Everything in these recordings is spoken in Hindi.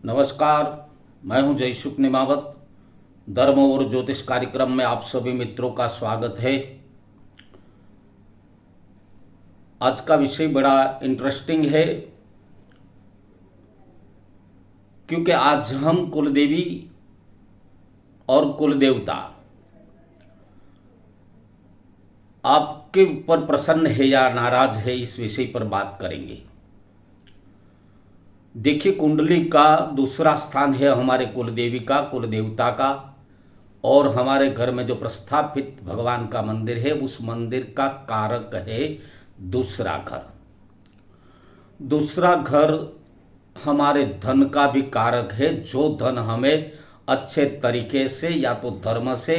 नमस्कार, मैं हूं जयसुख निमावत। धर्म और ज्योतिष कार्यक्रम में आप सभी मित्रों का स्वागत है। आज का विषय बड़ा इंटरेस्टिंग है क्योंकि आज हम कुलदेवी और कुलदेवता आपके ऊपर प्रसन्न है या नाराज है, इस विषय पर बात करेंगे। देखिए, कुंडली का दूसरा स्थान है हमारे कुलदेवी का, कुलदेवता का, और हमारे घर में जो प्रस्थापित भगवान का मंदिर है उस मंदिर का कारक है दूसरा घर। दूसरा घर हमारे धन का भी कारक है। जो धन हमें अच्छे तरीके से या तो धर्म से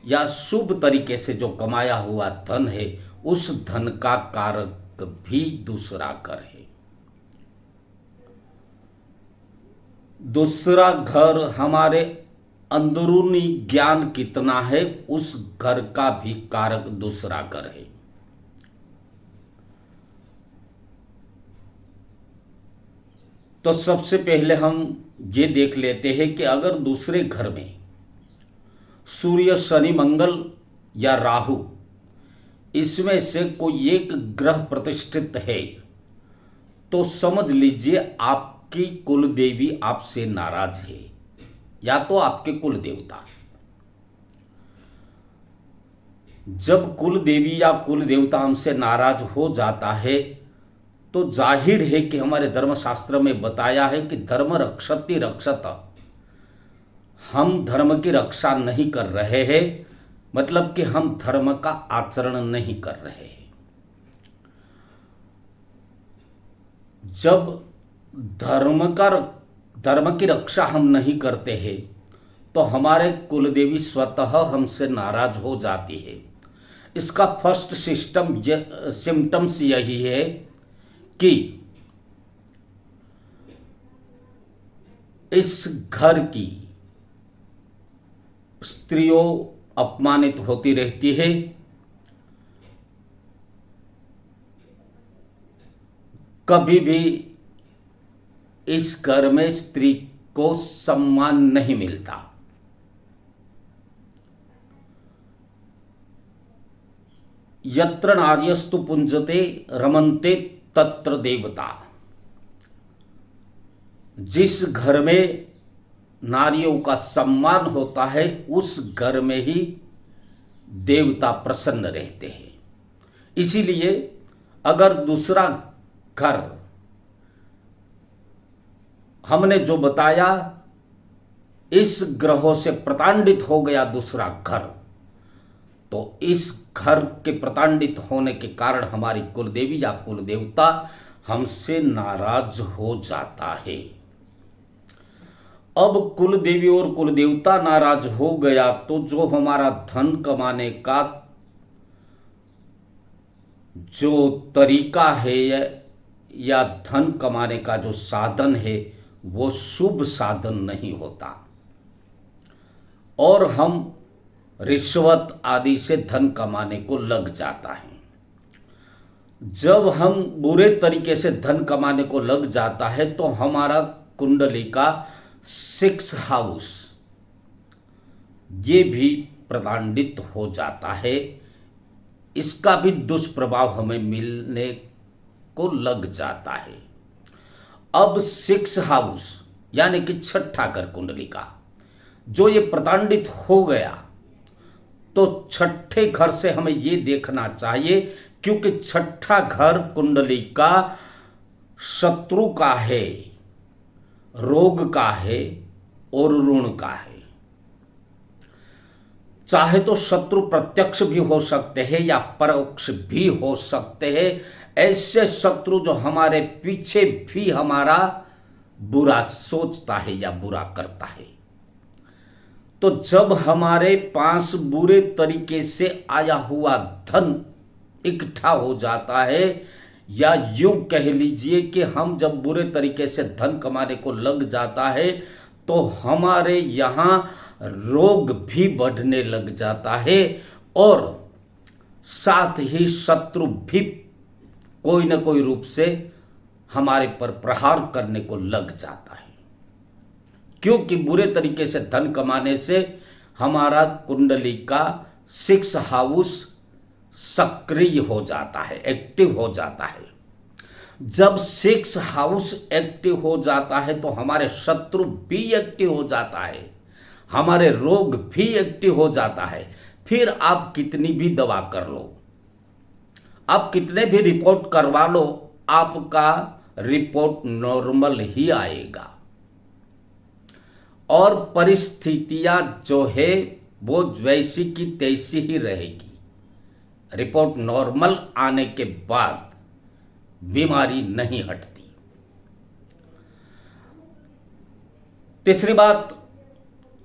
या शुभ तरीके से जो कमाया हुआ धन है, उस धन का कारक भी दूसरा घर है। दूसरा घर हमारे अंदरूनी ज्ञान कितना है, उस घर का भी कारक दूसरा घर है। तो सबसे पहले हम ये देख लेते हैं कि अगर दूसरे घर में सूर्य, शनि, मंगल या राहु, इसमें से कोई एक ग्रह प्रतिष्ठित है तो समझ लीजिए आपकी कुल देवी आपसे नाराज है या तो आपके कुल देवता। जब कुल देवी या कुल देवता हमसे नाराज हो जाता है तो जाहिर है कि हमारे धर्मशास्त्र में बताया है कि धर्म रक्षति रक्षत, हम धर्म की रक्षा नहीं कर रहे हैं, मतलब कि हम धर्म का आचरण नहीं कर रहे हैं। जब धर्म की रक्षा हम नहीं करते हैं तो हमारे कुलदेवी स्वतः हमसे नाराज हो जाती है। इसका फर्स्ट सिम्टम्स यही है कि इस घर की स्त्रियों अपमानित होती रहती है, कभी भी इस घर में स्त्री को सम्मान नहीं मिलता। यत्र नार्यस्तु पुंजते रमन्ते तत्र देवता। जिस घर में नारियों का सम्मान होता है उस घर में ही देवता प्रसन्न रहते हैं। इसीलिए अगर दूसरा घर हमने जो बताया, इस ग्रहों से प्रताड़ित हो गया दूसरा घर, तो इस घर के प्रताड़ित होने के कारण हमारी कुलदेवी या कुलदेवता हमसे नाराज हो जाता है। अब कुलदेवी और कुलदेवता नाराज हो गया तो जो हमारा धन कमाने का जो तरीका है या धन कमाने का जो साधन है वो शुभ साधन नहीं होता और हम रिश्वत आदि से धन कमाने को लग जाता है। जब हम बुरे तरीके से धन कमाने को लग जाता है तो हमारा कुंडली का 6 हाउस ये भी प्रताड़ित हो जाता है। इसका भी दुष्प्रभाव हमें मिलने को लग जाता है। अब 6 हाउस यानी कि छठा घर कुंडली का जो ये प्रताड़ित हो गया तो छठे घर से हमें ये देखना चाहिए, क्योंकि छठा घर कुंडली का शत्रु का है, रोग का है और ऋण का है। चाहे तो शत्रु प्रत्यक्ष भी हो सकते हैं या परोक्ष भी हो सकते हैं। ऐसे शत्रु जो हमारे पीछे भी हमारा बुरा सोचता है या बुरा करता है। तो जब हमारे पास बुरे तरीके से आया हुआ धन इकट्ठा हो जाता है, या यूं कह लीजिए कि हम जब बुरे तरीके से धन कमाने को लग जाता है तो हमारे यहाँ रोग भी बढ़ने लग जाता है और साथ ही शत्रु भी कोई न कोई रूप से हमारे पर प्रहार करने को लग जाता है। क्योंकि बुरे तरीके से धन कमाने से हमारा कुंडली का 6 हाउस सक्रिय हो जाता है, एक्टिव हो जाता है। जब 6 हाउस एक्टिव हो जाता है तो हमारे शत्रु भी एक्टिव हो जाता है, हमारे रोग भी एक्टिव हो जाता है। फिर आप कितनी भी दवा कर लो, आप कितने भी रिपोर्ट करवा लो, आपका रिपोर्ट नॉर्मल ही आएगा और परिस्थितियां जो है वो वैसी की तैसी ही रहेगी। रिपोर्ट नॉर्मल आने के बाद बीमारी नहीं हटती। तीसरी बात,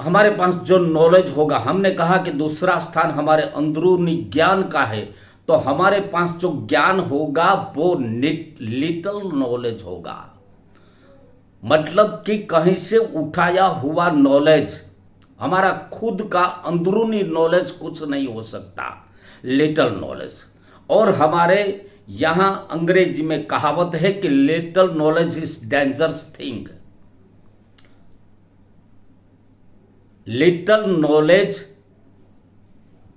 हमारे पास जो नॉलेज होगा, हमने कहा कि दूसरा स्थान हमारे अंदरूनी ज्ञान का है, तो हमारे पास जो ज्ञान होगा वो लिटिल नॉलेज होगा, मतलब कि कहीं से उठाया हुआ नॉलेज। हमारा खुद का अंदरूनी नॉलेज कुछ नहीं हो सकता, लिटिल नॉलेज। और हमारे यहां अंग्रेजी में कहावत है कि little knowledge is dangerous thing. Little knowledge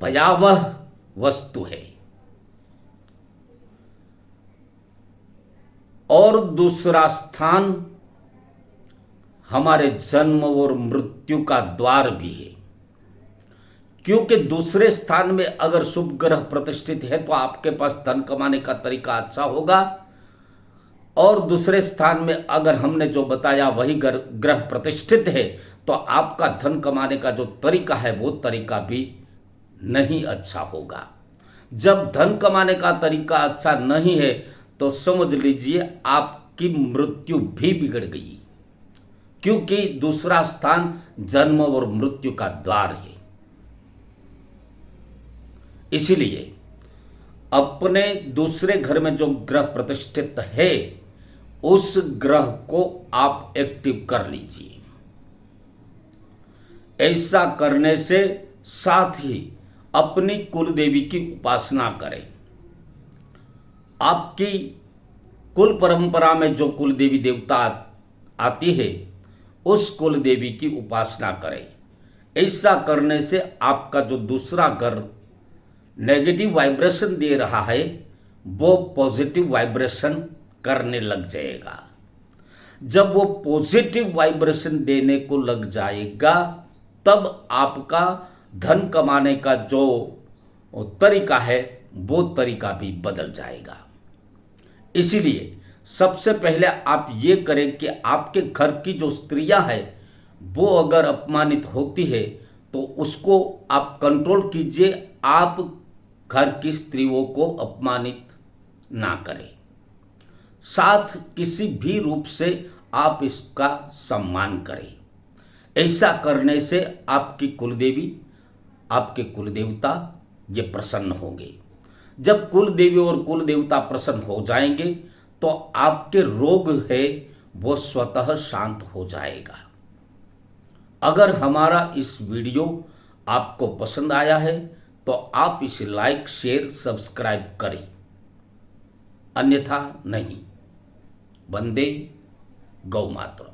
भयावह वस्तु है। और दूसरा स्थान हमारे जन्म और मृत्यु का द्वार भी है, क्योंकि दूसरे स्थान में अगर शुभ ग्रह प्रतिष्ठित है तो आपके पास धन कमाने का तरीका अच्छा होगा, और दूसरे स्थान में अगर हमने जो बताया वही ग्रह प्रतिष्ठित है तो आपका धन कमाने का जो तरीका है वो तरीका भी नहीं अच्छा होगा। जब धन कमाने का तरीका अच्छा नहीं है तो समझ लीजिए आपकी मृत्यु भी बिगड़ गई, क्योंकि दूसरा स्थान जन्म और मृत्यु का द्वार है। इसीलिए अपने दूसरे घर में जो ग्रह प्रतिष्ठित है उस ग्रह को आप एक्टिव कर लीजिए। ऐसा करने से साथ ही अपनी कुल देवी की उपासना करें। आपकी कुल परंपरा में जो कुल देवी देवता आती है उस कुल देवी की उपासना करें। ऐसा करने से आपका जो दूसरा घर नेगेटिव वाइब्रेशन दे रहा है वो पॉजिटिव वाइब्रेशन करने लग जाएगा। जब वो पॉजिटिव वाइब्रेशन देने को लग जाएगा तब आपका धन कमाने का जो तरीका है वो तरीका भी बदल जाएगा। इसीलिए सबसे पहले आप ये करें कि आपके घर की जो स्त्रियां हैं वो अगर अपमानित होती है तो उसको आप कंट्रोल कीजिए। आप घर की स्त्रियों को अपमानित ना करें, साथ किसी भी रूप से आप इसका सम्मान करें। ऐसा करने से आपकी कुलदेवी, आपके कुलदेवता ये प्रसन्न होंगे। जब कुलदेवी और कुलदेवता प्रसन्न हो जाएंगे तो आपके रोग है वो स्वतः शांत हो जाएगा। अगर हमारा इस वीडियो आपको पसंद आया है तो आप इसे लाइक, शेयर, सब्सक्राइब करें, अन्यथा नहीं। वंदे गौ मातरम।